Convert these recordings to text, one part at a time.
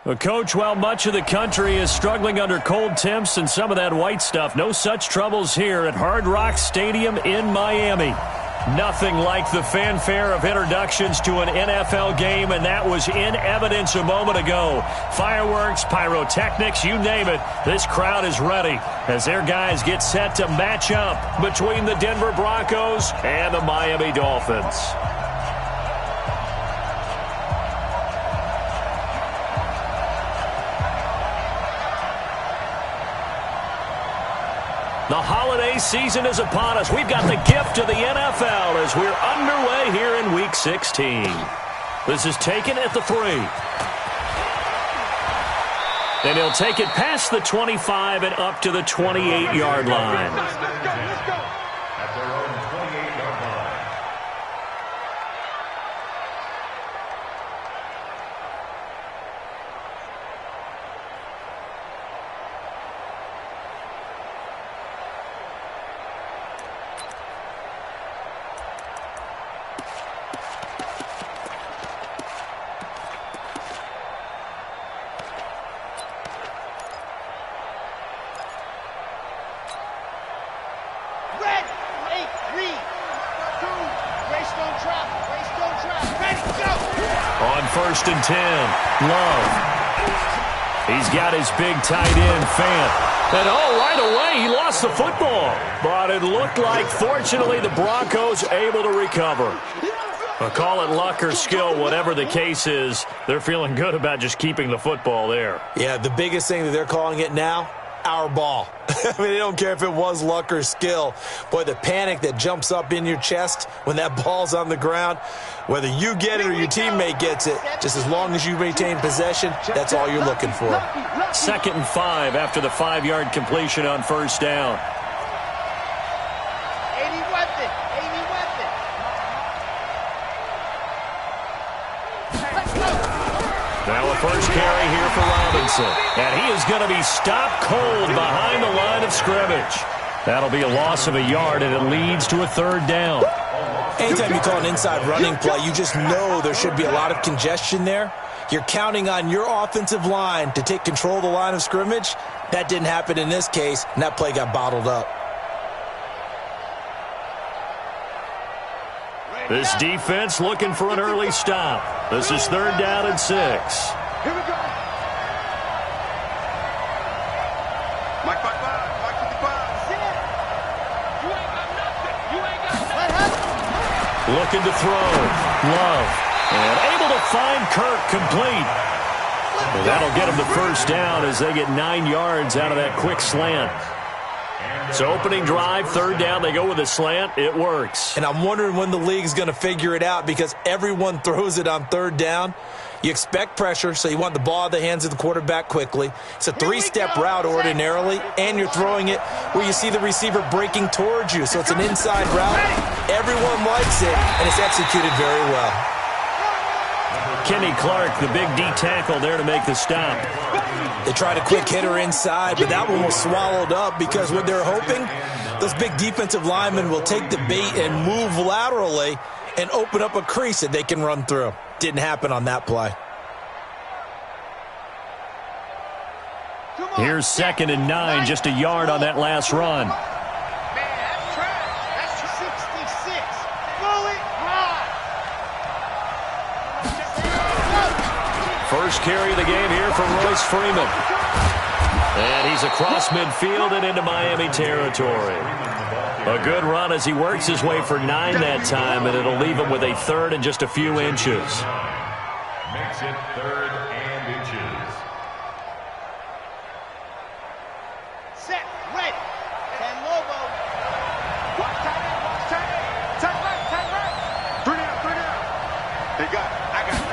Well, Coach, while much of the country is struggling under cold temps and some of that white stuff, no such troubles here at Hard Rock Stadium in Miami. Nothing like the fanfare of introductions to an NFL game, and that was in evidence a moment ago. Fireworks, pyrotechnics, you name it, this crowd is ready as their guys get set to match up between the Denver Broncos and the Miami Dolphins. The holiday season is upon us. We've got the gift of the NFL as we're underway here in Week 16. This is taken at the 3. And he'll take it past the 25 and up to the 28-yard line. Let's go. At their own 28-yard line. On 1st and 10, Love. He's got his big tight end, Fant. And right away, he lost the football. But it looked like, fortunately, the Broncos able to recover. But call it luck or skill, whatever the case is, they're feeling good about just keeping the football there. Yeah, the biggest thing that they're calling it now, our ball. I mean, they don't care if it was luck or skill. Boy, the panic that jumps up in your chest when that ball's on the ground, whether you get it or your teammate gets it, just as long as you retain possession, that's all you're looking for. 2nd and 5 after the 5-yard completion on 1st down. Now a first carry here for Robinson. And he is going to be stopped cold behind the line of scrimmage. That'll be a loss of a yard, and it leads to a 3rd down. Anytime you call an inside running play, you just know there should be a lot of congestion there. You're counting on your offensive line to take control of the line of scrimmage. That didn't happen in this case, and that play got bottled up. This defense looking for an early stop. This is 3rd down and 6. Here we go. Mike 55. You ain't got nothing. You ain't got nothing. Looking to throw. Love. And able to find Kirk complete. And that'll get him the 1st down as they get 9 yards out of that quick slant. So opening drive, 3rd down, they go with a slant. It works. And I'm wondering when the league's going to figure it out because everyone throws it on 3rd down. You expect pressure, so you want the ball in the hands of the quarterback quickly. It's a 3-step route ordinarily, and you're throwing it where you see the receiver breaking towards you. So it's an inside route. Everyone likes it, and it's executed very well. Kenny Clark, the big D tackle there to make the stop. They tried a quick hitter inside, but that one was swallowed up because what they're hoping, those big defensive linemen will take the bait and move laterally and open up a crease that they can run through. Didn't happen on that play. Here's 2nd and 9, just a yard on that last run. First carry of the game here for Royce Freeman. And he's across midfield and into Miami territory. A good run as he works his way for 9 that time, and it'll leave him with a 3rd and just a few inches. Makes it 3rd and inches. Set, ready. And Lobo. Watch tight end, watch tight end. Tight right. 3 down. They got it. I got it.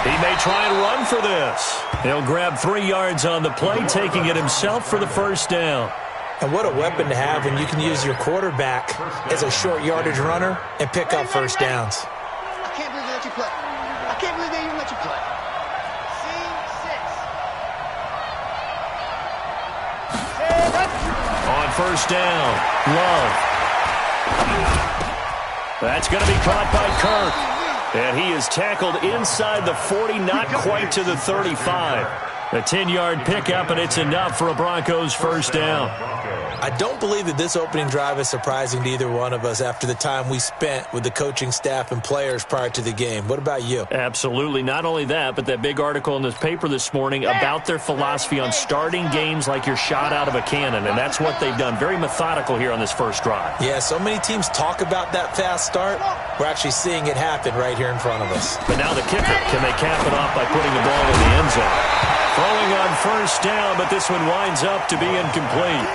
He may try and run for this. He'll grab 3 yards on the play, taking it himself for the 1st down. And what a weapon to have when you can use your quarterback as a short yardage runner and pick up 1st downs. I can't believe they let you play. I can't believe they even let you play. On 1st down, Love. That's going to be caught by Kirk. And he is tackled inside the 40, not quite to the 35. A 10-yard pickup, and it's enough for a Broncos first down. I don't believe that this opening drive is surprising to either one of us after the time we spent with the coaching staff and players prior to the game. What about you? Absolutely. Not only that, but that big article in this paper this morning about their philosophy on starting games like you're shot out of a cannon, and that's what they've done. Very methodical here on this first drive. Yeah, so many teams talk about that fast start. We're actually seeing it happen right here in front of us. But now the kicker, can they cap it off by putting the ball in the end zone? Throwing on first down, but this one winds up to be incomplete.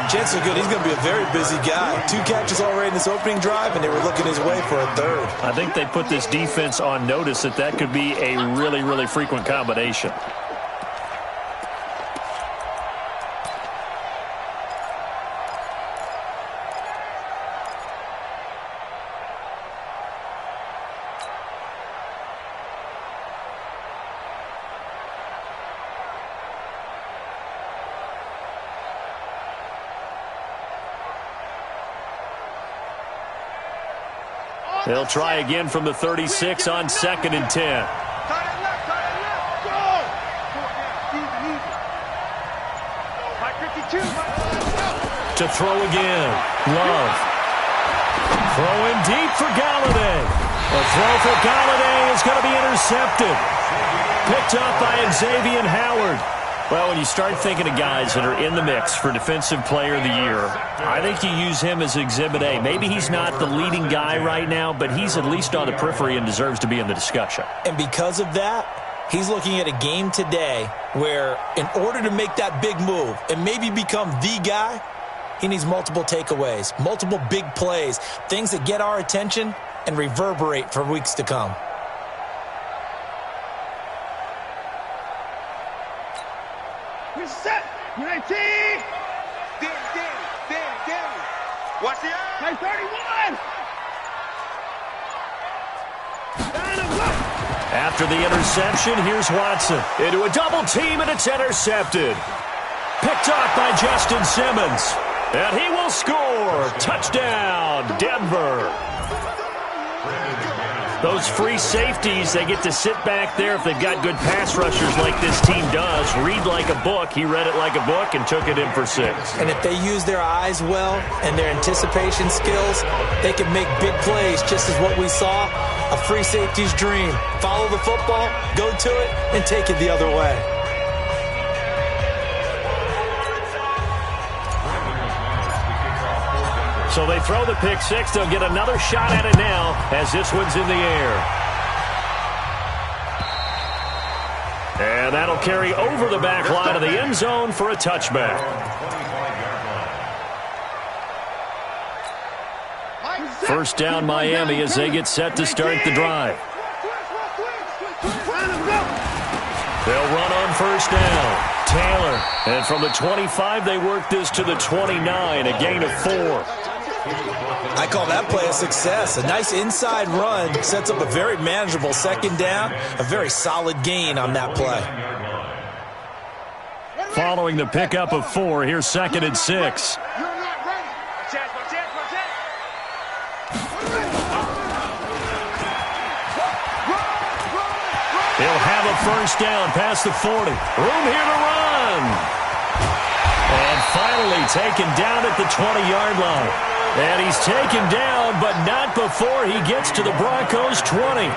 Chances are good he's going to be a very busy guy. 2 catches already in this opening drive, and they were looking his way for a third. I think they put this defense on notice that could be a really, really frequent combination. They'll try again from the 36 on 2nd and 10. To throw again. Love. Throwing deep for Galladay. A throw for Galladay is going to be intercepted. Picked up by Xavier Howard. Well, when you start thinking of guys that are in the mix for Defensive Player of the Year, I think you use him as Exhibit A. Maybe he's not the leading guy right now, but he's at least on the periphery and deserves to be in the discussion. And because of that, he's looking at a game today where in order to make that big move and maybe become the guy, he needs multiple takeaways, multiple big plays, things that get our attention and reverberate for weeks to come. Set. 19. Danny. Watch the eye. 31. After the interception, here's Watson. Into a double team, and it's intercepted. Picked off by Justin Simmons. And he will score. Touchdown, Denver. Those free safeties, they get to sit back there if they've got good pass rushers like this team does. Read like a book. He read it like a book and took it in for 6. And if they use their eyes well and their anticipation skills, they can make big plays, just as what we saw, a free safety's dream. Follow the football, go to it, and take it the other way. So they throw the pick 6. They'll get another shot at it now as this one's in the air. And that'll carry over the back line of the end zone for a touchback. First down Miami as they get set to start the drive. They'll run on first down. Taylor. And from the 25, they work this to the 29, a gain of 4. I call that play a success. A nice inside run sets up a very manageable second down, a very solid gain on that play. Following the pickup of 4, here's 2nd and 6. He'll have a first down past the 40. Room here to run. And finally taken down at the 20-yard line. And he's taken down, but not before he gets to the Broncos' 20.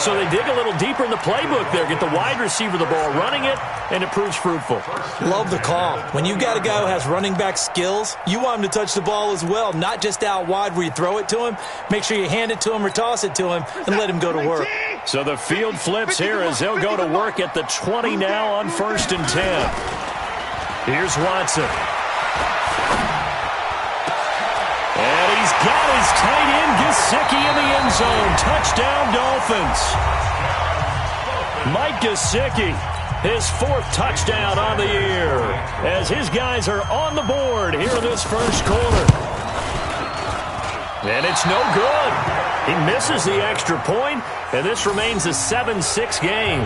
So they dig a little deeper in the playbook there, get the wide receiver the ball, running it, and it proves fruitful. Love the call. When you got a guy who has running back skills, you want him to touch the ball as well, not just out wide where you throw it to him. Make sure you hand it to him or toss it to him and let him go to work. So the field flips here as they'll go to work at the 20 now on 1st and 10. Here's Watson. And he's got his tight end Gesicki in the end zone. Touchdown, Dolphins. Mike Gesicki, his 4th touchdown on the year, as his guys are on the board here in this first quarter. And it's no good. He misses the extra point, and this remains a 7-6 game.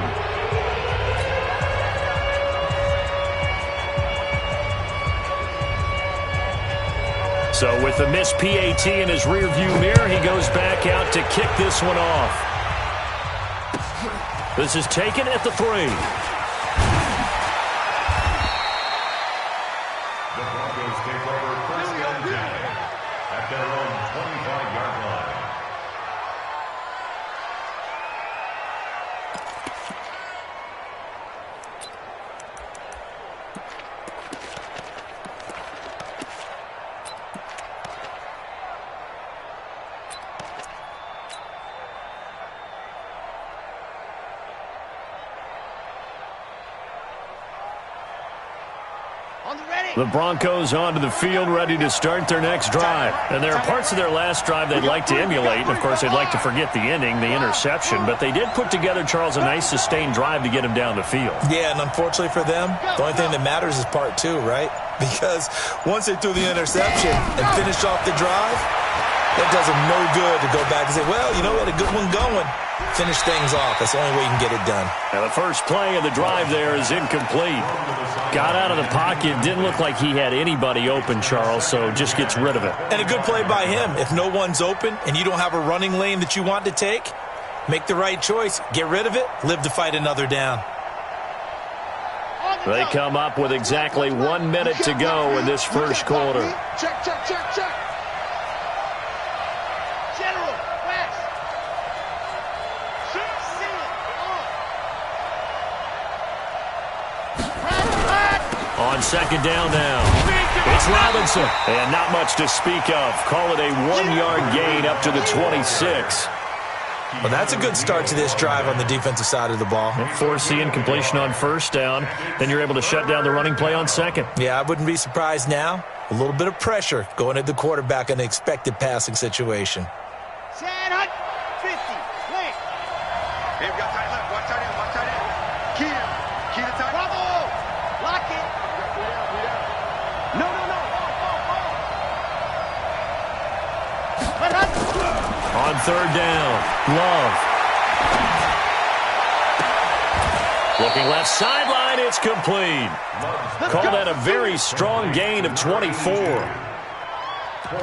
So with the missed PAT in his rearview mirror, he goes back out to kick this one off. This is taken at the 3. The Broncos take over first and 10 at their own 25-yard line. The Broncos onto the field, ready to start their next drive. And there are parts of their last drive they'd like to emulate. And, of course, they'd like to forget the ending, the interception. But they did put together, Charles, a nice sustained drive to get him down the field. Yeah, and unfortunately for them, the only thing that matters is part 2, right? Because once they threw the interception and finished off the drive, that does them no good to go back and say, well, you know, we had a good one going. Finish things off. That's the only way you can get it done. Now the first play of the drive there is incomplete. Got out of the pocket. Didn't look like he had anybody open, Charles, so just gets rid of it. And a good play by him. If no one's open and you don't have a running lane that you want to take, make the right choice. Get rid of it. Live to fight another down. They come up with exactly 1 minute to go in this first quarter. Check, check, check, check. General, West. On second down now, it's Robinson. And not much to speak of. Call it a 1-yard gain up to the 26. Well, that's a good start to this drive on the defensive side of the ball. Force the incompletion on first down. Then you're able to shut down the running play on second. Yeah, I wouldn't be surprised now. A little bit of pressure going at the quarterback in an expected passing situation. 50. Wait. Hey, we got tight left. Watch tight end. Watch tight end. Key to tight. Bravo. Lock it. No. On third down, Love. Looking left sideline, it's complete. Call that a very strong gain of 24.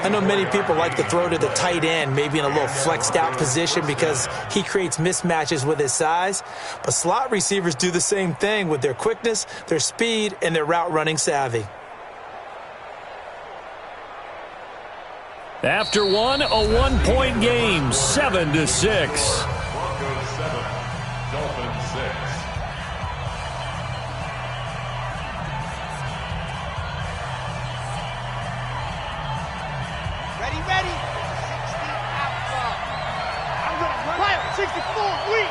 I know many people like to throw to the tight end, maybe in a little flexed out position because he creates mismatches with his size. But slot receivers do the same thing with their quickness, their speed, and their route running savvy. After one, a 1-point game, 7-6. Broncos 7, Dolphins 6. Ready. 60 out front. I'm going to run. 64, weak.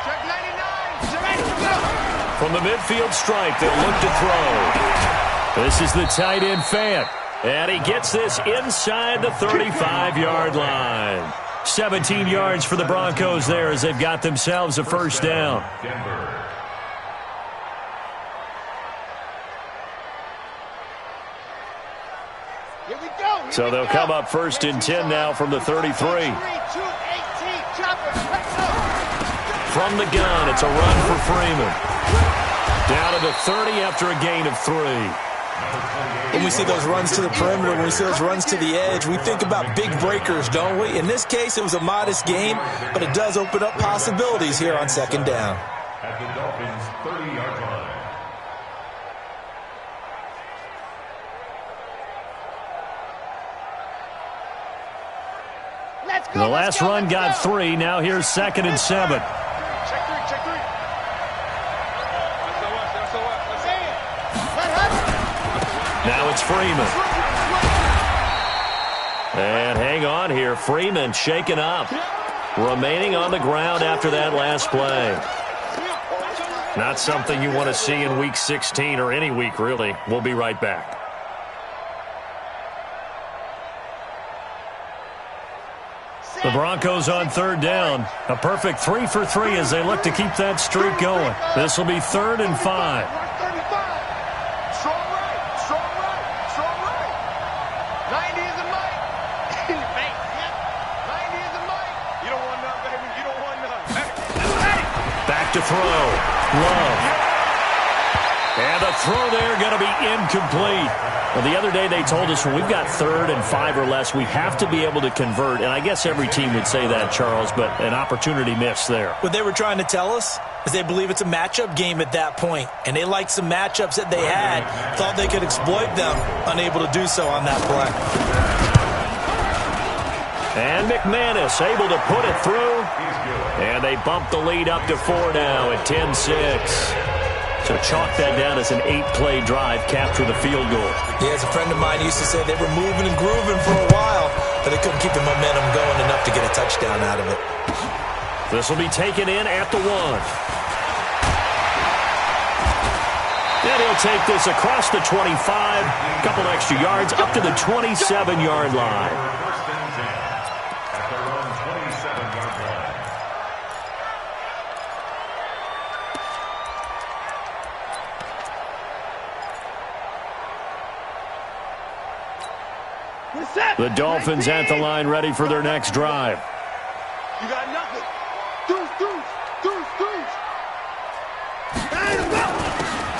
Check 99. Ready to go. From the midfield stripe, they'll look to throw. This is the tight end Fant. And he gets this inside the 35-yard line. 17 yards for the Broncos there as they've got themselves a first down. Denver. Here we go. So they'll come up first and 10 now from the 33. From the gun, it's a run for Freeman. Down to the 30 after a gain of 3. When we see those runs to the perimeter, when we see those runs to the edge, we think about big breakers, don't we? In this case, it was a modest game, but it does open up possibilities here on second down. At the Dolphins' 30-yard line. Let's go. The last run got 3. Now here's second and 7. Check 3. Now it's Freeman. And hang on here. Freeman shaken up. Remaining on the ground after that last play. Not something you want to see in Week 16 or any week, really. We'll be right back. The Broncos on third down. A perfect 3 for 3 as they look to keep that streak going. This will be 3rd and 5. To throw. Love. And And the throw there going to be incomplete. Well, the other day they told us when we've got 3rd and 5 or less, we have to be able to convert. And I guess every team would say that, Charles, but an opportunity missed there. What they were trying to tell us is they believe it's a matchup game at that point. And they liked some matchups that they had, thought they could exploit them, unable to do so on that play. And McManus able to put it through. And they bump the lead up to 4 now at 10-6. So chalk that down as an 8-play drive, capture the field goal. Yeah, as a friend of mine used to say, they were moving and grooving for a while, but they couldn't keep the momentum going enough to get a touchdown out of it. This will be taken in at the 1. And he'll take this across the 25, a couple extra yards, up to the 27-yard line. The Dolphins at the line, ready for their next drive. You got nothing. Deuce.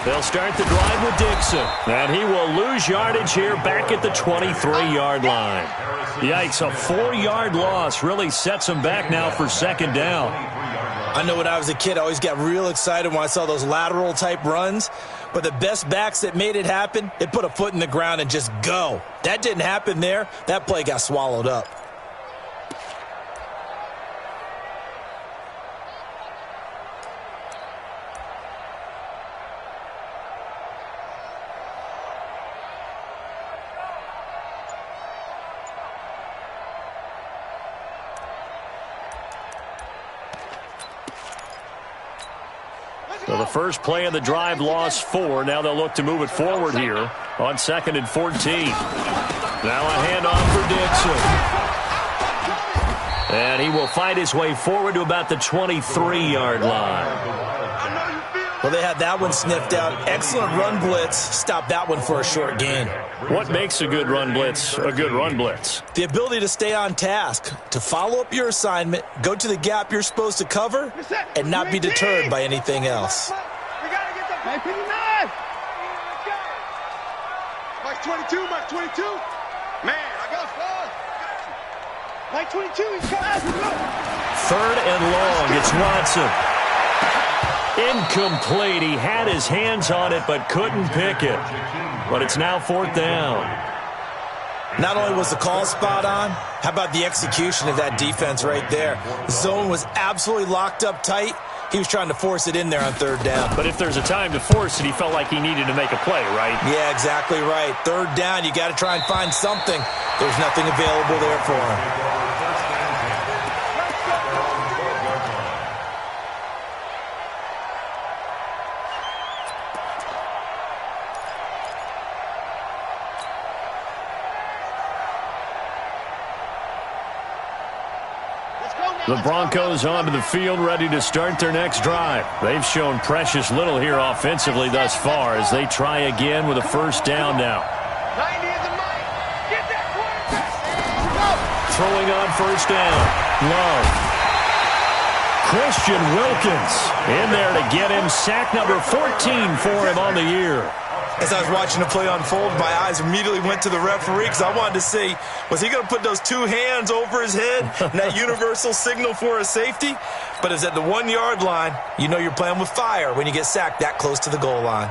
They'll start the drive with Dixon. And he will lose yardage here back at the 23-yard line. Yikes, a 4-yard loss really sets him back now for 2nd down. I know when I was a kid, I always got real excited when I saw those lateral-type runs. But the best backs that made it happen, they put a foot in the ground and just go. That didn't happen there. That play got swallowed up. So the first play of the drive lost 4. Now they'll look to move it forward here on 2nd and 14. Now a handoff for Dixon. And he will fight his way forward to about the 23-yard line. Well, they had that one sniffed out. Excellent run blitz. Stopped that one for a short gain. What makes a good run blitz a good run blitz? The ability to stay on task, to follow up your assignment, go to the gap you're supposed to cover, and not be deterred by anything else. We got to get the 59. Mike 22, Mike 22. Man, I got fun. Mike 22, he's coming. 3rd and long, it's Watson. Incomplete. He had his hands on it but couldn't pick it. But it's now 4th down. Not only was the call spot on, how about the execution of that defense right there? The zone was absolutely locked up tight. He was trying to force it in there on 3rd down. But if there's a time to force it, he felt like he needed to make a play, right? Yeah, exactly right. 3rd down, you got to try and find something. There's nothing available there for him. The Broncos onto the field, ready to start their next drive. They've shown precious little here offensively thus far as they try again with a 1st down now. 90 is the mic. Get that quarterback. Throwing on 1st down. Low. Christian Wilkins in there to get him sack number 14 for him on the year. As I was watching the play unfold, my eyes immediately went to the referee because I wanted to see, was he going to put those 2 hands over his head and that universal signal for a safety? But it's at the 1-yard line. You know you're playing with fire when you get sacked that close to the goal line.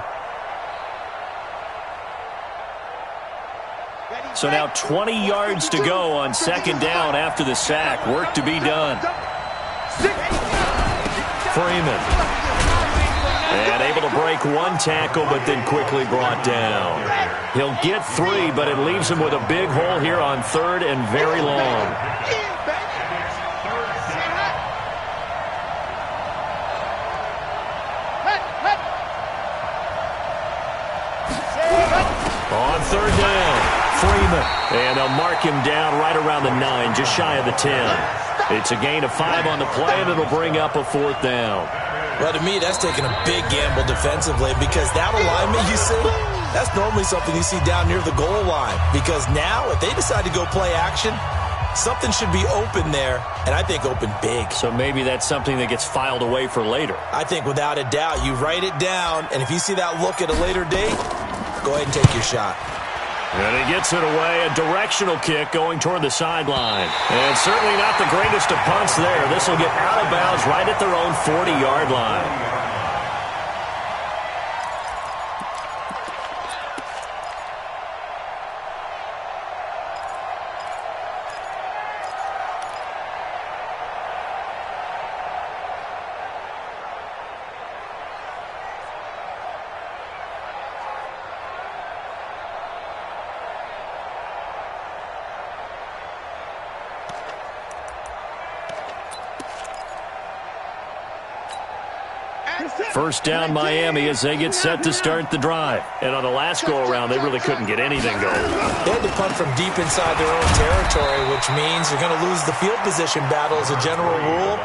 So now 20 yards to go on 2nd down after the sack. Work to be done. Freeman. And able to break 1 tackle, but then quickly brought down. He'll get 3, but it leaves him with a big hole here on 3rd and very long. On 3rd down, Freeman. And they'll mark him down right around the 9, just shy of the 10. It's a gain of 5 on the play, and it'll bring up a 4th down. Well, to me, that's taking a big gamble defensively because that alignment you see, that's normally something you see down near the goal line. Because now, if they decide to go play action, Something should be open there, and I think open big. So maybe that's something that gets filed away for later. I think without a doubt, you write it down, and if you see that look at a later date, go ahead and take your shot. And he gets it away, a directional kick going toward the sideline. And certainly not the greatest of punts there. This will get out of bounds right at their own 40-yard line. First down Miami as they get set to start the drive. And on the last go-around, they really couldn't get anything going. They had to punt from deep inside their own territory, which means you're going to lose the field position battle as a general rule.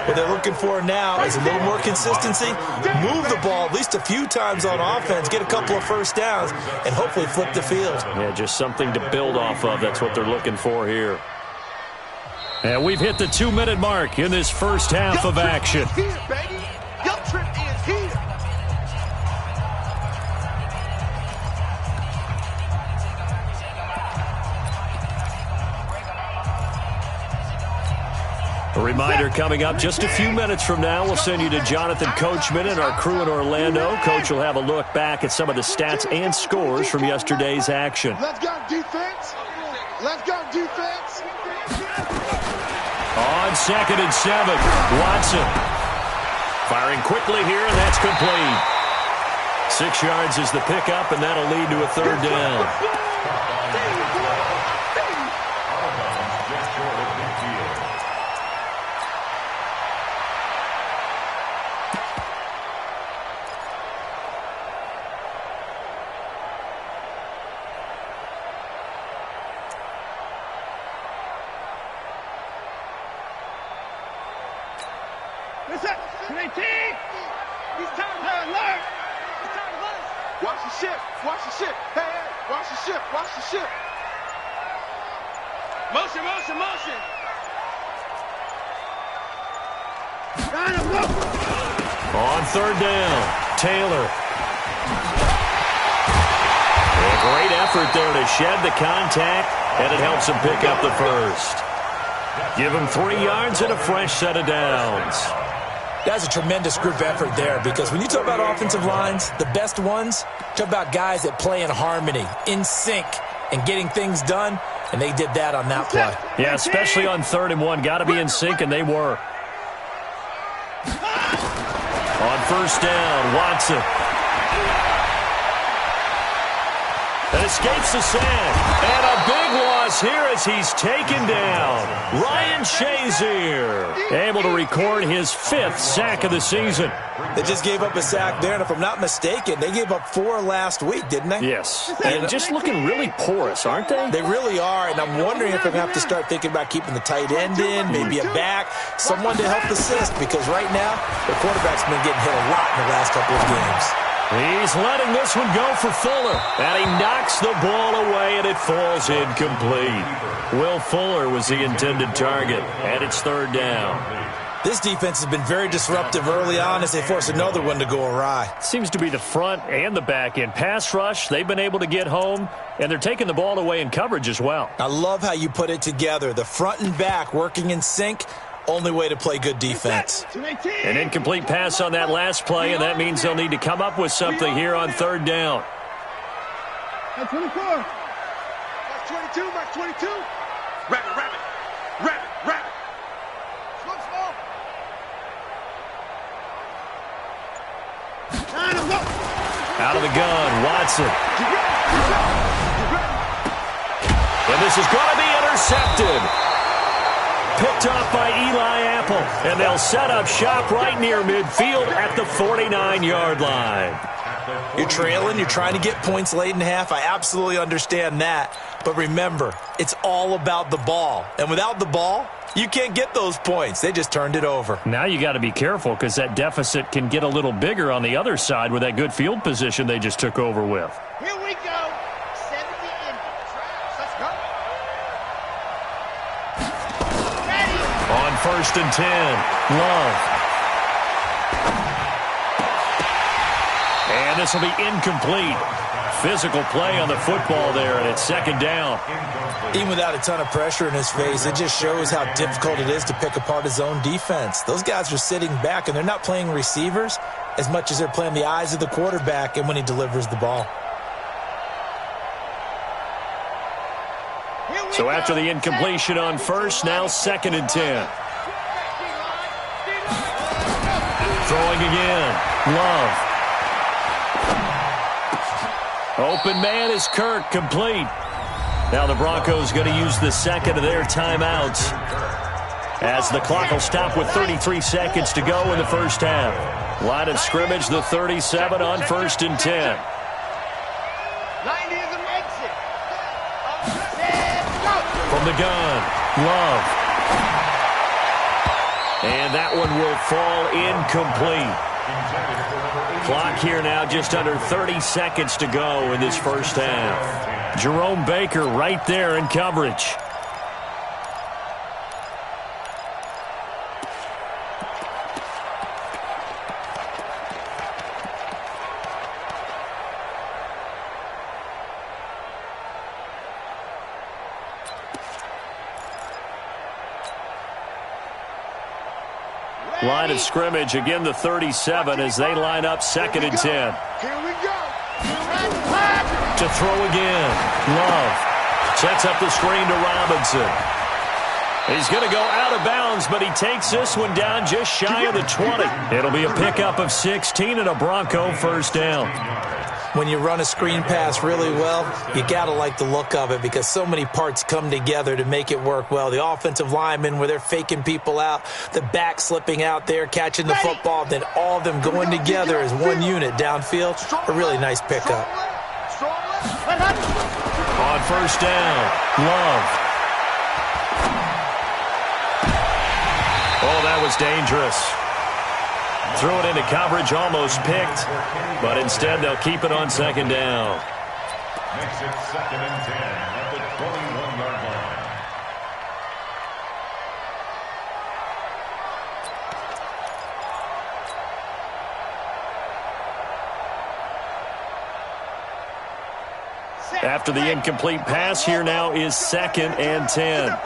What they're looking for now is a little more consistency, move the ball at least a few times on offense, get a couple of first downs, and hopefully flip the field. Yeah, just something to build off of. That's what they're looking for here. And we've hit the 2-minute mark in this first half of action. A reminder coming up just a few minutes from now, we'll send you to Jonathan Coachman and our crew in Orlando. Coach will have a look back at some of the stats and scores from yesterday's action. Let's go, defense. Let's go, defense. On 2nd and 7, Watson. Firing quickly here, and that's complete. 6 yards is the pickup, and that'll lead to a 3rd down. Watch the ship. Watch the ship. Hey, hey. Watch the ship. Watch the ship. Motion, motion, motion. On 3rd down, Taylor. A great effort there to shed the contact, and it helps him pick up the first. Give him 3 yards and a fresh set of downs. That's a tremendous group effort there, because when you talk about offensive lines, the best ones, talk about guys that play in harmony, in sync, and getting things done, and they did that on that play. Yeah, especially on 3rd and 1. Got to be in sync, and they were. On 1st down, Watson. And escapes the sack. And a big loss here as he's taken down. Ryan Shazier able to record his 5th sack of the season. They just gave up a sack there, and if I'm not mistaken, they gave up 4 last week, didn't they? Yes. And just looking really porous, aren't they? They really are, and I'm wondering if they're going to have to start thinking about keeping the tight end in, maybe a back, someone to help assist, because right now, their quarterback's been getting hit a lot in the last couple of games. He's letting this one go for Fuller. And he knocks the ball away, and it falls incomplete. Will Fuller was the intended target, and it's 3rd down. This defense has been very disruptive early on as they force another one to go awry. Seems to be the front and the back end. Pass rush, they've been able to get home, and they're taking the ball away in coverage as well. I love how you put it together. The front and back working in sync. Only way to play good defense. An incomplete pass on that last play, and that means they'll need to come up with something here on 3rd down. Mark 24. Mark 22, Mark 22. Rabbit, rabbit, rabbit, rabbit. Slow, slow. Out of the gun, Watson. And this is going to be intercepted. Picked off by Eli Apple, and they'll set up shop right near midfield at the 49-yard line. You're trailing, you're trying to get points late in half. I absolutely understand that. But remember, it's all about the ball. And without the ball, you can't get those points. They just turned it over. Now you got to be careful because that deficit can get a little bigger on the other side with that good field position they just took over with. Here we go. 70 Indians. Let's go. first and 10. Love. And this will be incomplete. Physical play on the football there, and it's second down. Even without a ton of pressure in his face, it just shows how difficult it is to pick apart his own defense. Those guys are sitting back, and they're not playing receivers as much as they're playing the eyes of the quarterback and when he delivers the ball. So after the incompletion on first, now second and 10. Throwing again. Love. Open man is Kirk, complete. Now the Broncos going to use the second of their timeouts as the clock will stop with 33 seconds to go in the first half. Line of scrimmage, the 37 on first and 10. From the gun, Love. And that one will fall incomplete. Clock here now just under 30 seconds to go in this first half. Jerome Baker right there in coverage. Line of scrimmage, again the 37 as they line up second and 10. Here we go. To throw again. Love sets up the screen to Robinson. He's going to go out of bounds, but he takes this one down just shy of the 20. It'll be a pickup of 16 and a Bronco first down. When you run a screen pass really well, you got to like the look of it because so many parts come together to make it work well. The offensive linemen, where they're faking people out, the back slipping out there, catching the football, then all of them going together as one unit downfield. A really nice pickup. On first down, Love. Oh, that was dangerous. Threw it into coverage, almost picked, but instead they'll keep it on second down. Makes it second and 10 at the 21-yard line. After the incomplete pass, here now is second and 10.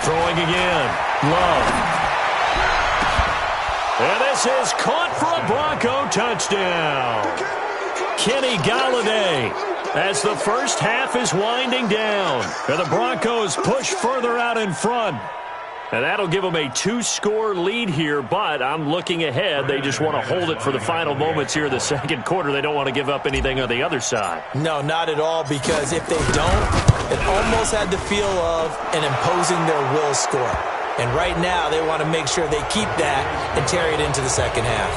Throwing again. Love. And this is caught for a Bronco touchdown. Kenny Galladay as the first half is winding down. And the Broncos push further out in front. And that'll give them a 2-score lead here, but I'm looking ahead. They just want to hold it for the final moments here in the second quarter. They don't want to give up anything on the other side. No, not at all, because if they don't, it almost had the feel of an imposing their will score. And right now, they want to make sure they keep that and carry it into the second half.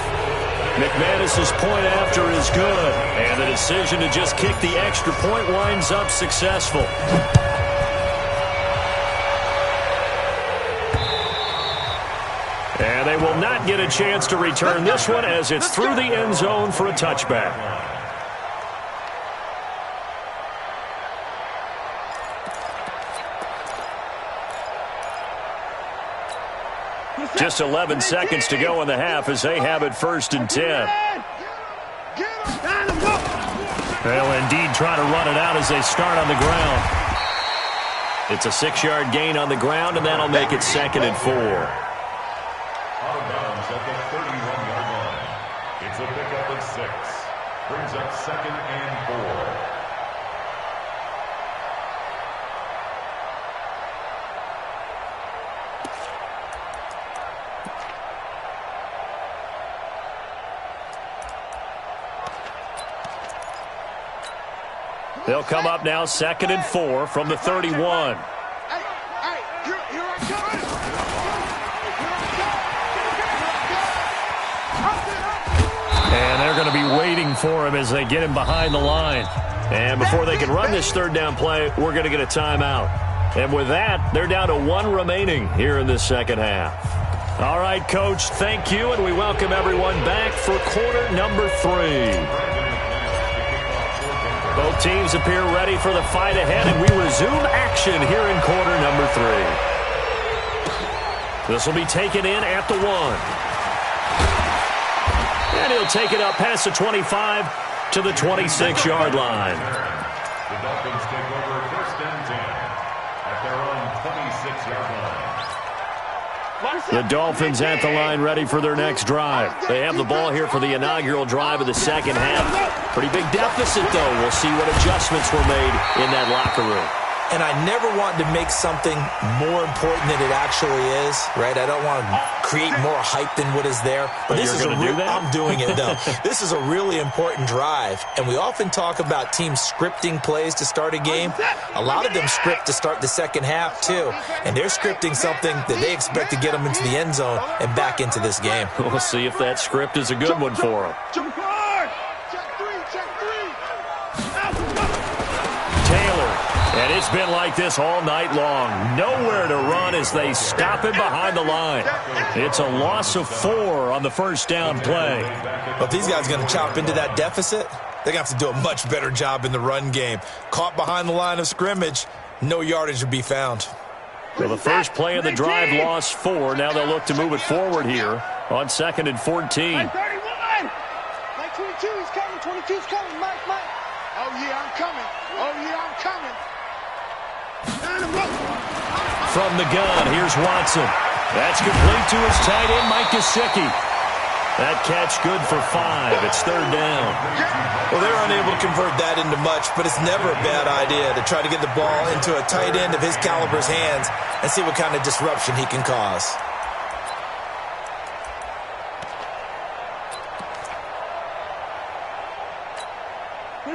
McManus's point after is good, and the decision to just kick the extra point winds up successful. And they will not get a chance to return this one as it's through the end zone for a touchback. Just 11 seconds to go in the half as they have it first and 10. They'll indeed try to run it out as they start on the ground. It's a 6-yard gain on the ground, and that'll make it second and 4. Out of bounds at the 31-yard line. It's a pickup of 6. Brings up second and 4. They'll come up now second and 4 from the 31. And they're going to be waiting for him as they get him behind the line. And before they can run this third down play, we're going to get a timeout. And with that, they're down to 1 remaining here in the second half. All right, Coach, thank you, and we welcome everyone back for quarter number 3. Both teams appear ready for the fight ahead, and we resume action here in quarter number 3. This will be taken in at the 1. And he'll take it up past the 25 to the 26-yard line. The Dolphins take over first and 10 at their own 26-yard line. The Dolphins at the line ready for their next drive. They have the ball here for the inaugural drive of the second half. Pretty big deficit, though. We'll see what adjustments were made in that locker room. And I never want to make something more important than it actually is, right? I don't want to create more hype than what is there. But this is going to do that? I'm doing it, though. This is a really important drive. And we often talk about teams scripting plays to start a game. A lot of them script to start the second half, too. And they're scripting something that they expect to get them into the end zone and back into this game. We'll see if that script is a good one for them. And it's been like this all night long. Nowhere to run as they stop him behind the line. It's a loss of 4 on the first down play. Well, if these guys are going to chop into that deficit, they're going to have to do a much better job in the run game. Caught behind the line of scrimmage, no yardage would be found. So the first play of the drive lost 4. Now they'll look to move it forward here on 2nd and 14. Mike 22, he's coming. 22's coming. Mike. Oh, yeah, I'm coming. From the gun, here's Watson. That's complete to his tight end, Mike Gesicki. That catch good for 5. It's 3rd down. Well, they're unable to convert that into much, but it's never a bad idea to try to get the ball into a tight end of his caliber's hands and see what kind of disruption he can cause.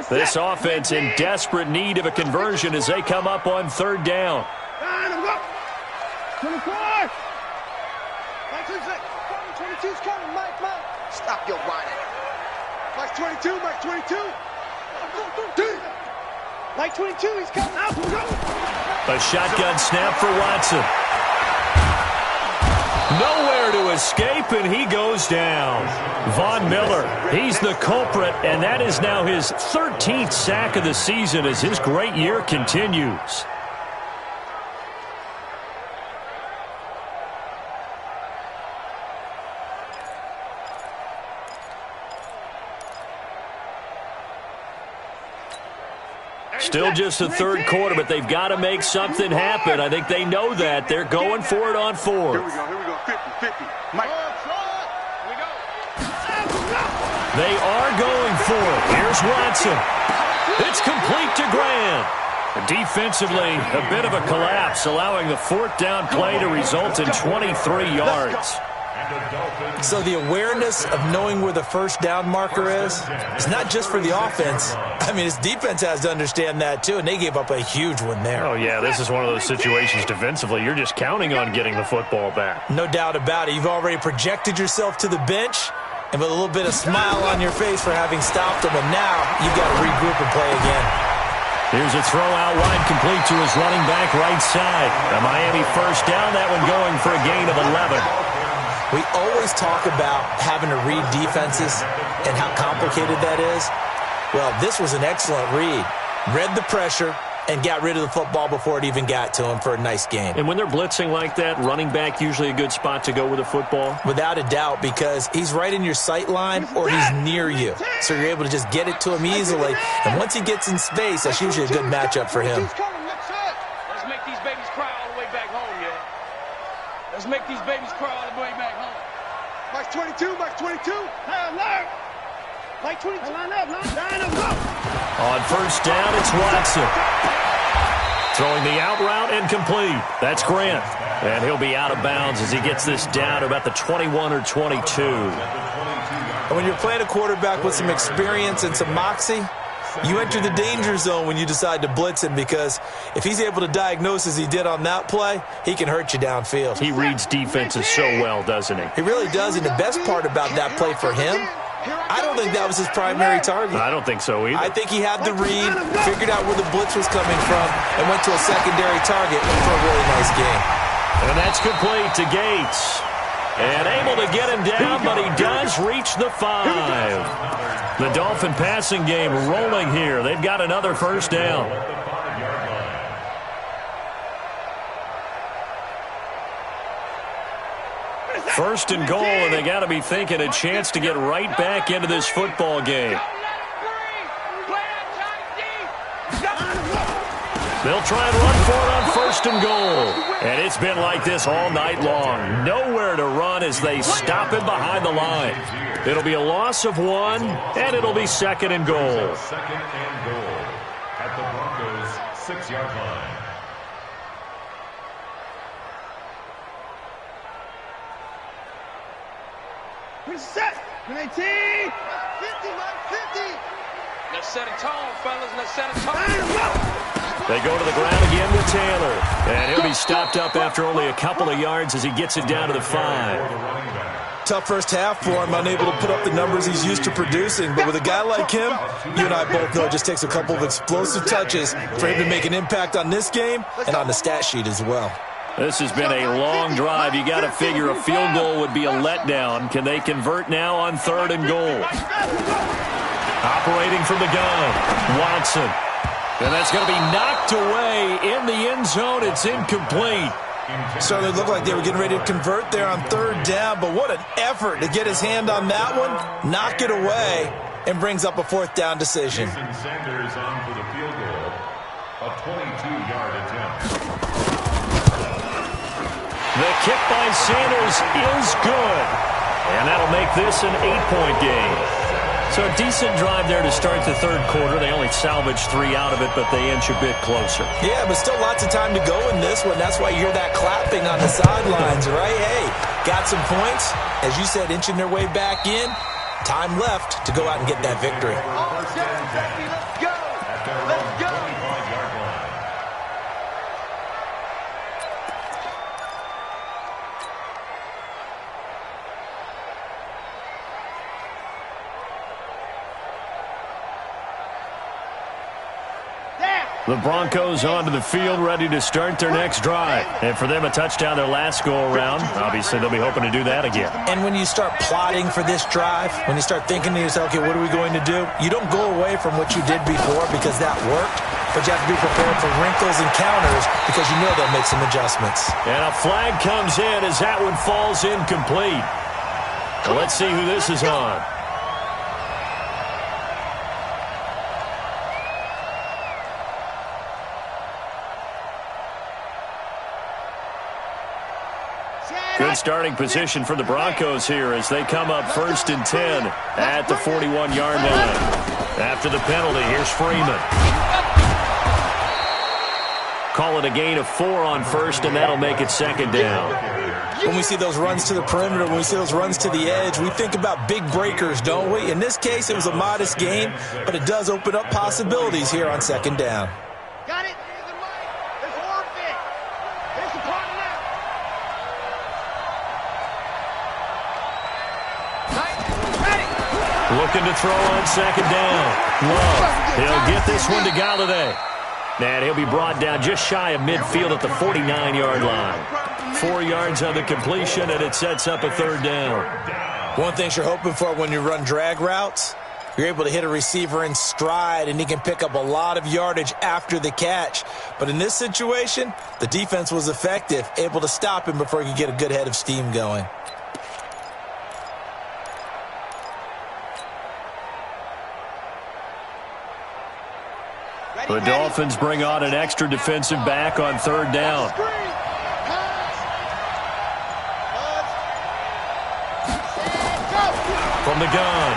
This offense in desperate need of a conversion as they come up on 3rd down. 24. Mike 26. 22's coming. Mike. Stop your whining. Mike 22. Mike 22, he's coming out. A shotgun snap for Watson. Nowhere to escape, and he goes down. Von Miller, he's the culprit, and that is now his 13th sack of the season as his great year continues. Still just the 3rd quarter, but they've got to make something happen. I think they know that. They're going for it on 4th. Here we go. 50. Mike. They are going for it. Here's Watson. It's complete to Graham. Defensively, a bit of a collapse, allowing the 4th down play to result in 23 yards. So the awareness of knowing where the first down marker is not just for the offense. I mean, his defense has to understand that, too, and they gave up a huge one there. Oh, yeah, this is one of those situations defensively. You're just counting on getting the football back. No doubt about it. You've already projected yourself to the bench, and with a little bit of smile on your face for having stopped them, and now you've got to regroup and play again. Here's a throw out wide complete to his running back right side. A Miami first down, that one going for a gain of 11. We always talk about having to read defenses and how complicated that is. Well, this was an excellent read. Read the pressure and got rid of the football before it even got to him for a nice game. And when they're blitzing like that, running back usually a good spot to go with the football? Without a doubt, because he's right in your sight line or he's near you. So you're able to just get it to him easily. And once he gets in space, that's usually a good matchup for him. Let's make these babies cry all the way back home, yeah. Let's make these babies cry all the way back home. Mike 22. Hell no. Mike 22. Line up. On first down, it's Watson. Throwing the out route and complete. That's Grant. And he'll be out of bounds as he gets this down to about the 21 or 22. And when you're playing a quarterback with some experience and some moxie, you enter the danger zone when you decide to blitz him, because if he's able to diagnose as he did on that play, he can hurt you downfield. He reads defenses so well, doesn't he? He really does, and the best part about that play for him, I don't think that was his primary target. I don't think so either. I think he had the read, figured out where the blitz was coming from, and went to a secondary target for a really nice game. And that's complete to Gates. And able to get him down, but he does reach the 5. The Dolphin passing game rolling here. They've got another first down. First and goal, and they got to be thinking a chance to get right back into this football game. They'll try and run for it on first and goal. And it's been like this all night long. Nowhere to run as they stop him behind the line. It'll be a loss of 1, and it'll be second and goal. Second and goal at the Broncos' 6-yard line. Reset. 19. 50, 50. Let's set a tone, fellas. Let's set a tone. They go to the ground again with Taylor. And he'll be stopped up after only a couple of yards as he gets it down to the 5. Tough first half for him, unable to put up the numbers he's used to producing. But with a guy like him, you and I both know it just takes a couple of explosive touches for him to make an impact on this game and on the stat sheet as well. This has been a long drive. You got to figure a field goal would be a letdown. Can they convert now on third and goal? Operating from the gun, Watson. And that's going to be knocked away in the end zone. It's incomplete. Certainly looked like they were getting ready to convert there on third down, but what an effort to get his hand on that one, knock it away, and brings up a fourth down decision. Jason Sanders on for the field goal, a 22-yard attempt. The kick by Sanders is good. And that'll make this an 8-point game. So a decent drive there to start the third quarter. They only salvaged 3 out of it, but they inch a bit closer. Yeah, but still lots of time to go in this one. That's why you hear that clapping on the sidelines, right? Hey, got some points. As you said, inching their way back in. Time left to go out and get that victory. Let's go. Let's go. The Broncos onto the field, ready to start their next drive. And for them, a touchdown their last go-around. Obviously, they'll be hoping to do that again. And when you start plotting for this drive, when you start thinking to yourself, okay, what are we going to do? You don't go away from what you did before because that worked, but you have to be prepared for wrinkles and counters because you know they'll make some adjustments. And a flag comes in as that one falls incomplete. Well, let's see who this is on. Good starting position for the Broncos here as they come up first and 10 at the 41-yard line. After the penalty, here's Freeman. Call it a gain of 4 on first, and that'll make it second down. When we see those runs to the perimeter, when we see those runs to the edge, we think about big breakers, don't we? In this case, it was a modest gain, but it does open up possibilities here on second down. Got it. There's Orphan. There's the partner. Looking to throw on second down. Love. He'll get this one to Galladay. And he'll be brought down just shy of midfield at the 49-yard line. 4 yards on the completion, and it sets up a third down. One thing you're hoping for when you run drag routes, you're able to hit a receiver in stride, and he can pick up a lot of yardage after the catch. But in this situation, the defense was effective, able to stop him before he could get a good head of steam going. The Dolphins bring on an extra defensive back on third down. From the gun,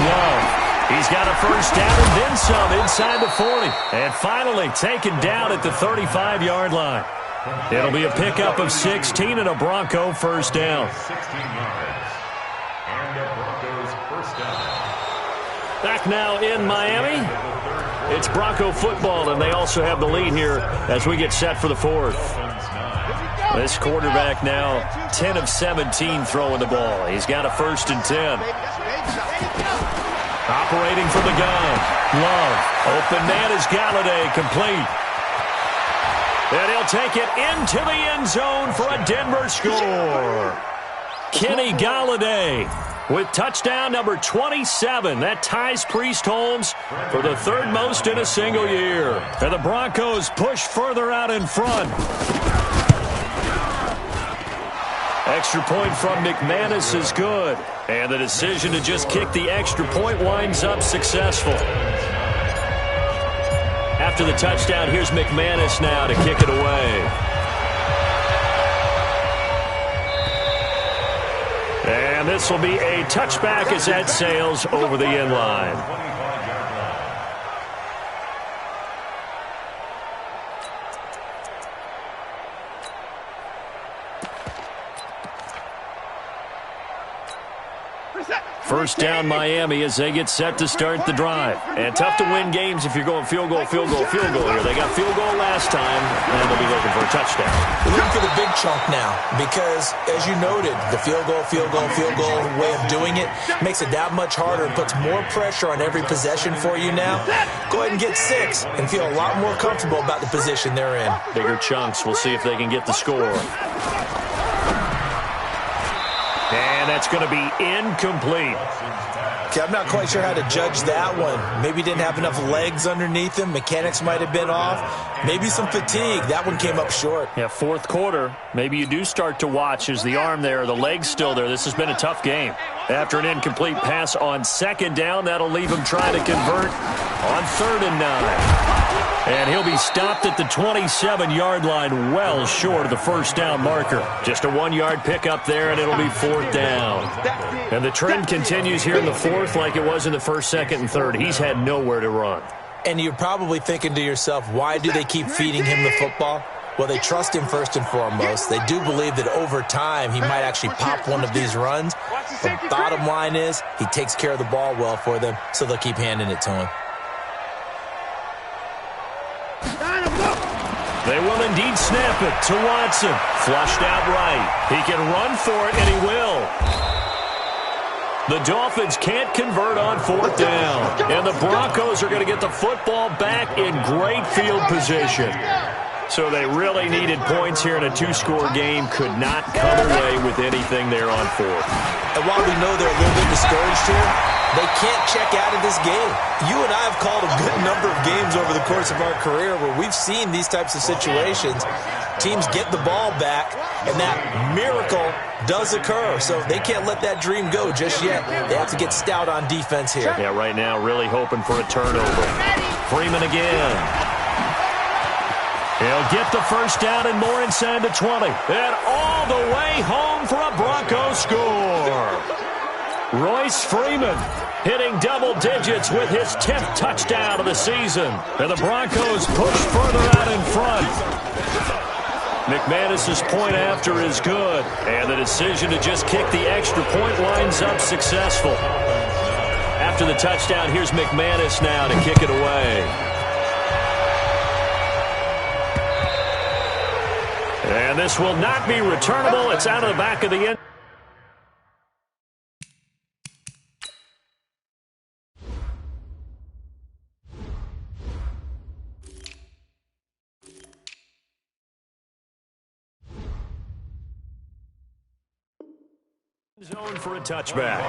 Love. He's got a first down and then some inside the 40. And finally taken down at the 35-yard line. It'll be a pickup of 16 and a Bronco first down. 16 yards. And the Broncos first down. Back now in Miami. It's Bronco football, and they also have the lead here as we get set for the fourth. This quarterback now 10 of 17 throwing the ball. He's got a first and 10. Operating from the gun. Love. Open man is Galladay, complete. And he'll take it into the end zone for a Denver score. Kenny Golladay with touchdown number 27. That ties Priest Holmes for the third most in a single year. And the Broncos push further out in front. Extra point from McManus is good. And the decision to just kick the extra point winds up successful. After the touchdown, here's McManus now to kick it away. And this will be a touchback as that sails over the end line. First down Miami as they get set to start the drive. And tough to win games if you're going field goal here. They got field goal last time, and they'll be looking for a touchdown. They're looking for the big chunk now because, as you noted, the field goal way of doing it makes it that much harder and puts more pressure on every possession for you now. Go ahead and get 6 and feel a lot more comfortable about the position they're in. Bigger chunks. We'll see if they can get the score. And that's going to be incomplete. Okay, I'm not quite sure how to judge that one. Maybe didn't have enough legs underneath him. Mechanics might have been off. Maybe some fatigue. That one came up short. Yeah, fourth quarter. Maybe you do start to watch as the arm there, the leg's still there. This has been a tough game. After an incomplete pass on second down, that'll leave him trying to convert on 3rd and 9. And he'll be stopped at the 27-yard line, well short of the first down marker. Just a 1-yard pickup there, and it'll be 4th down. And the trend continues here in the 4th like it was in the 1st, 2nd, and 3rd. He's had nowhere to run. And you're probably thinking to yourself, why do they keep feeding him the football? Well, they trust him first and foremost. They do believe that over time he might actually pop one of these runs. The bottom line is he takes care of the ball well for them, so they'll keep handing it to him. They will indeed snap it to Watson. Flushed out right. He can run for it, and he will. The Dolphins can't convert on 4th down. And the Broncos are going to get the football back in great field position. So they really needed points here in a 2-score game. Could not come away with anything there on 4th. And while we know they're a little bit discouraged here, they can't check out of this game. You and I have called a good number of games over the course of our career where we've seen these types of situations. Teams get the ball back, and that miracle does occur. So they can't let that dream go just yet. They have to get stout on defense here. Yeah, right now really hoping for a turnover. Freeman again. He'll get the first down and more inside the 20. And all the way home for a Broncos score. Royce Freeman hitting double digits with his 10th touchdown of the season. And the Broncos push further out in front. McManus's point after is good. And the decision to just kick the extra point winds up successful. After the touchdown, here's McManus now to kick it away. And this will not be returnable. It's out of the back of the end. Zone for a touchback.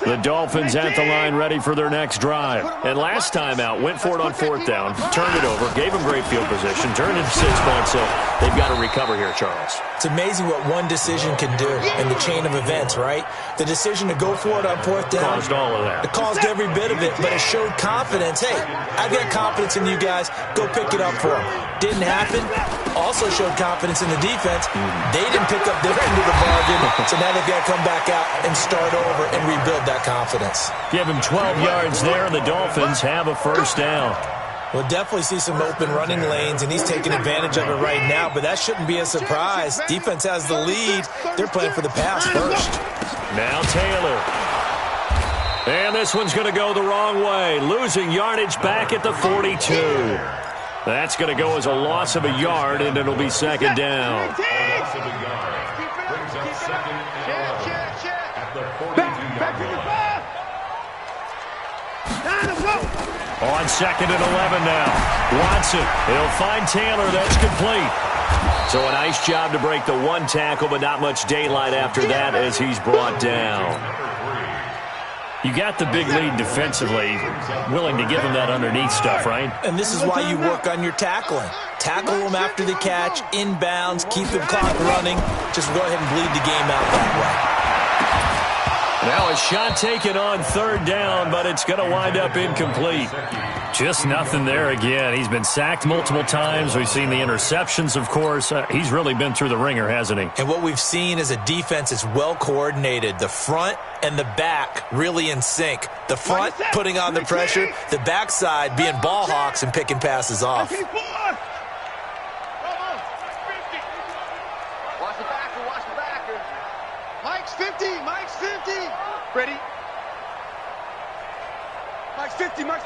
The Dolphins at the line ready for their next drive. And last time out, went for it on 4th down, turned it over, gave them great field position, turned it to 6 points, so they've got to recover here, Charles. It's amazing what one decision can do in the chain of events, right? The decision to go for it on 4th down. Caused all of that. It caused every bit of it, but it showed confidence. Hey, I've got confidence in you guys. Go pick it up for them. Didn't happen. Also showed confidence in the defense. They didn't pick up their end of the bargain, so now they've got to come back out and start over and rebuild that confidence. Give him 12 yards there, and the Dolphins have a first down. We'll definitely see some open running lanes, and he's taking advantage of it right now, but that shouldn't be a surprise. Defense has the lead. They're playing for the pass first. Now Taylor. And this one's going to go the wrong way, losing yardage back at the 42. That's going to go as a loss of a yard, and it'll be second down. second and 11 at the 42-yard line. On second and 11 now. Watson, he'll find Taylor. That's complete. So a nice job to break the one tackle, but not much daylight after that as he's brought down. You got the big lead defensively, willing to give him that underneath stuff, right? And this is why you work on your tackling. Tackle them after the catch, inbounds, keep the clock running. Just go ahead and bleed the game out that way. Now a shot taken on third down, but it's going to wind up incomplete. Just nothing there again. He's been sacked multiple times. We've seen the interceptions, of course. He's really been through the ringer, hasn't he? And what we've seen is a defense is well coordinated. The front and the back really in sync. The front putting on the pressure, the backside being ball hawks and picking passes off. Watch the backer. Mike's 50. Ready? Mike's 50. He runs.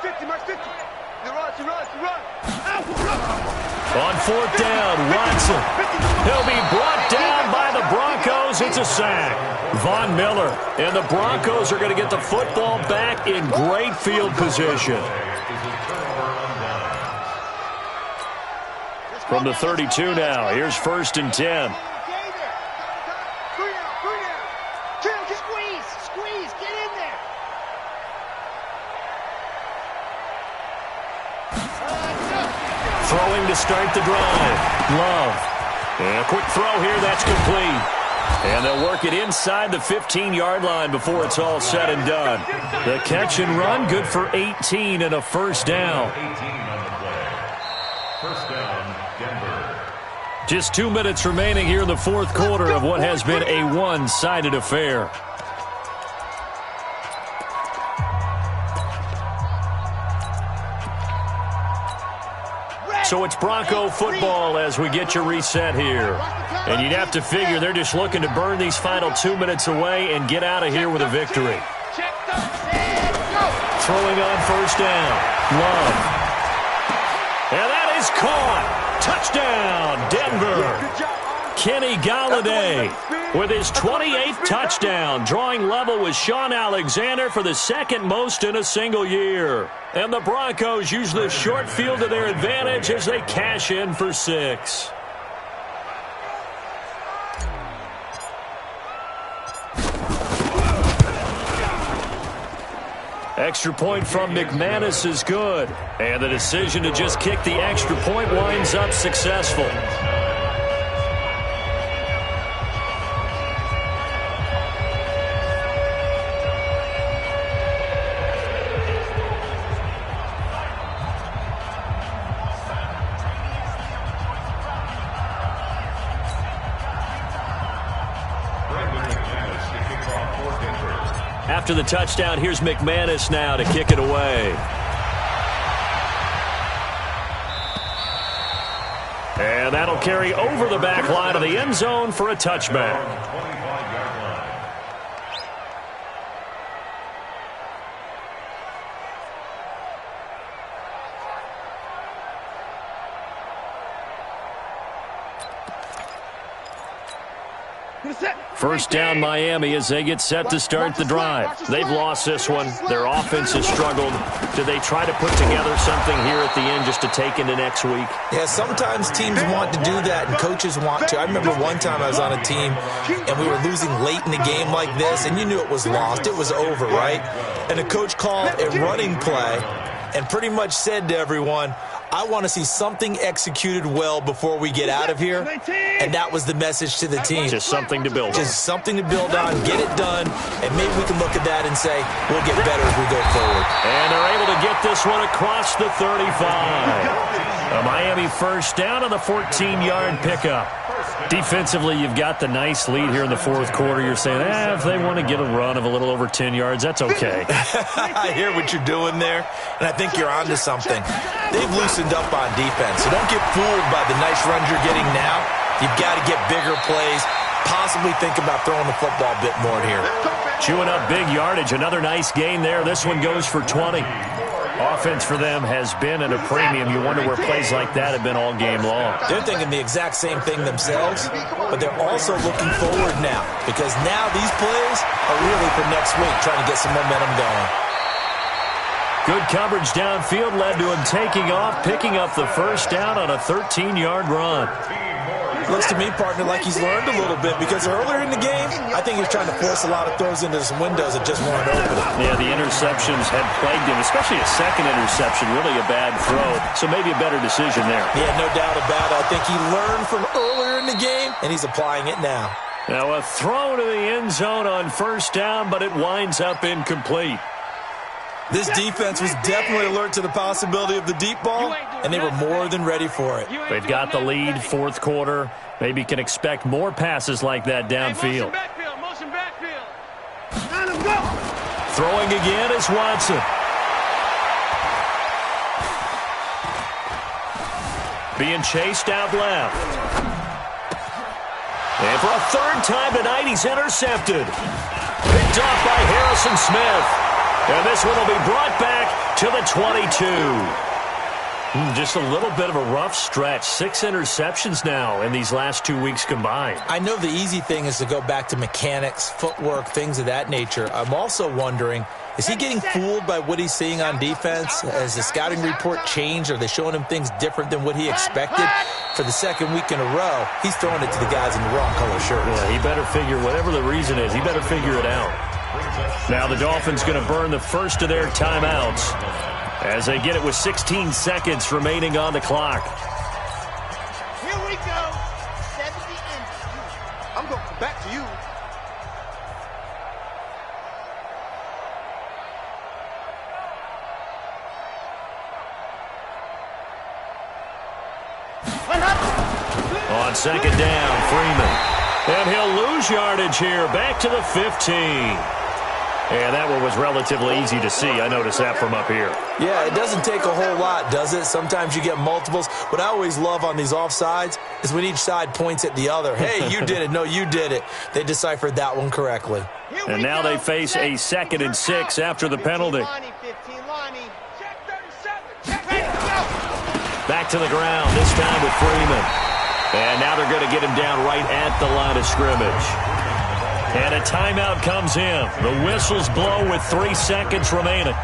On fourth down, Watson. He'll be brought down by the Broncos. It's a sack. Von Miller. And the Broncos are going to get the football back in great field position. From the 32 now, here's 1st and 10. Squeeze, get in there. Throwing to start the drive. Love. And a quick throw here, that's complete. And they'll work it inside the 15-yard line before it's all said and done. The catch and run, good for 18 and a first down. 18 on the play. First down, Denver. Just 2 minutes remaining here in the fourth quarter of what has been a one-sided affair. So it's Bronco football as we get you reset here. And you'd have to figure they're just looking to burn these final 2 minutes away and get out of here with a victory. Throwing on first down. Love. And that is caught. Touchdown, Denver. Kenny Galladay with his 28th touchdown, drawing level with Sean Alexander for the second most in a single year. And the Broncos use the short field to their advantage as they cash in for 6. Extra point from McManus is good. And the decision to just kick the extra point winds up successful. After the touchdown, here's McManus now to kick it away. And that'll carry over the back line of the end zone for a touchback. First down Miami as they get set to start the drive. They've lost this one. Their offense has struggled. Do they try to put together something here at the end just to take into next week? Yeah, sometimes teams want to do that and coaches want to. I remember one time I was on a team and we were losing late in the game like this and you knew it was lost. It was over, right? And the coach called a running play and pretty much said to everyone, I want to see something executed well before we get out of here. And that was the message to the team. Just something to build on. Just something to build on, get it done, and maybe we can look at that and say, we'll get better as we go forward. And they're able to get this one across the 35. A Miami first down on the 14-yard pickup. Defensively, you've got the nice lead here in the fourth quarter. You're saying, if they want to get a run of a little over 10 yards, that's okay. I hear what you're doing there, and I think you're onto something. They've loosened up on defense, so don't get fooled by the nice runs you're getting now. You've got to get bigger plays, possibly think about throwing the football a bit more here. Chewing up big yardage, another nice gain there. This one goes for 20. Offense for them has been at a premium. You wonder where plays like that have been all game long. They're thinking the exact same thing themselves, but they're also looking forward now because now these plays are really for next week, trying to get some momentum going. Good coverage downfield led to him taking off, picking up the first down on a 13-yard run. Looks to me, partner, like he's learned a little bit because earlier in the game, I think he was trying to force a lot of throws into some windows that just weren't open. Yeah, the interceptions had plagued him, especially a second interception, really a bad throw. So maybe a better decision there. Yeah, no doubt about it. I think he learned from earlier in the game, and he's applying it now. Now a throw to the end zone on first down, but it winds up incomplete. This defense was definitely alert to the possibility of the deep ball, and they were more than ready for it. They've got the lead, fourth quarter. Maybe can expect more passes like that downfield. Motion backfield. Let him go. Throwing again is Watson. Being chased out left. And for a third time tonight, he's intercepted. Picked off by Harrison Smith. And this one will be brought back to the 22. Just a little bit of a rough stretch. 6 interceptions now in these last 2 weeks combined. I know the easy thing is to go back to mechanics, footwork, things of that nature. I'm also wondering, is he getting fooled by what he's seeing on defense? Has the scouting report changed? Are they showing him things different than what he expected? For the second week in a row, he's throwing it to the guys in the wrong color shirts. Yeah, he better figure, whatever the reason is, he better figure it out. Now the Dolphins going to burn the first of their timeouts as they get it with 16 seconds remaining on the clock. Here we go. 70 inches. I'm going to come back to you. On second down, Freeman. And he'll lose yardage here, back to the 15. And that one was relatively easy to see. I noticed that from up here. Yeah, it doesn't take a whole lot, does it? Sometimes you get multiples. What I always love on these offsides is when each side points at the other. Hey, you did it. No, you did it. They deciphered that one correctly. And now they face a 2nd and 6 after the penalty. Back to the ground, this time with Freeman. And now they're going to get him down right at the line of scrimmage. And a timeout comes in. The whistles blow with 3 seconds remaining.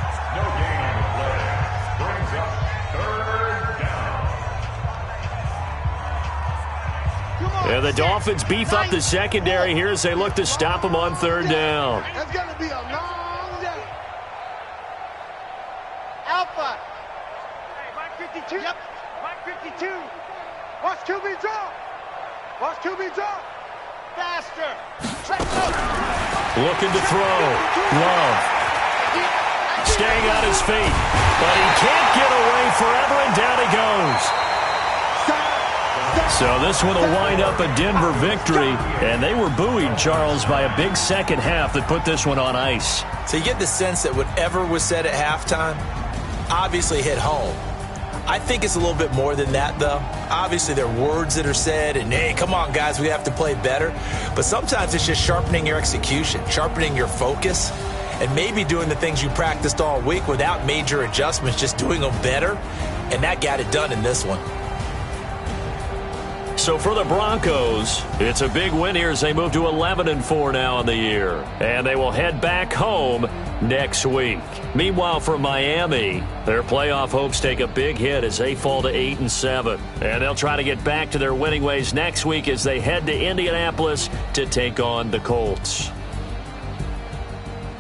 And the Dolphins beef up the secondary here as they look to stop him on 3rd down. That's going to be a long day. Alpha. Hey, Mike 52. Yep. Mike 52. Watch QB drop. Watch QB drop. Faster. Looking to throw. Love. Staying on his feet. But he can't get away forever, and down he goes. So this one will wind up a Denver victory. And they were buoyed, Charles, by a big second half that put this one on ice. So you get the sense that whatever was said at halftime obviously hit home. I think it's a little bit more than that, though. Obviously, there are words that are said, and, hey, come on, guys, we have to play better. But sometimes it's just sharpening your execution, sharpening your focus, and maybe doing the things you practiced all week without major adjustments, just doing them better. And that got it done in this one. So for the Broncos, it's a big win here as they move to 11-4 now in the year. And they will head back home next week. Meanwhile, for Miami, their playoff hopes take a big hit as they fall to 8-7. And they'll try to get back to their winning ways next week as they head to Indianapolis to take on the Colts.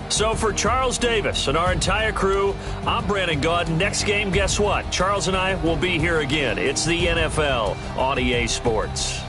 So for Charles Davis and our entire crew, I'm Brandon Gaudin. Next game, guess what? Charles and I will be here again. It's the NFL on EA Sports.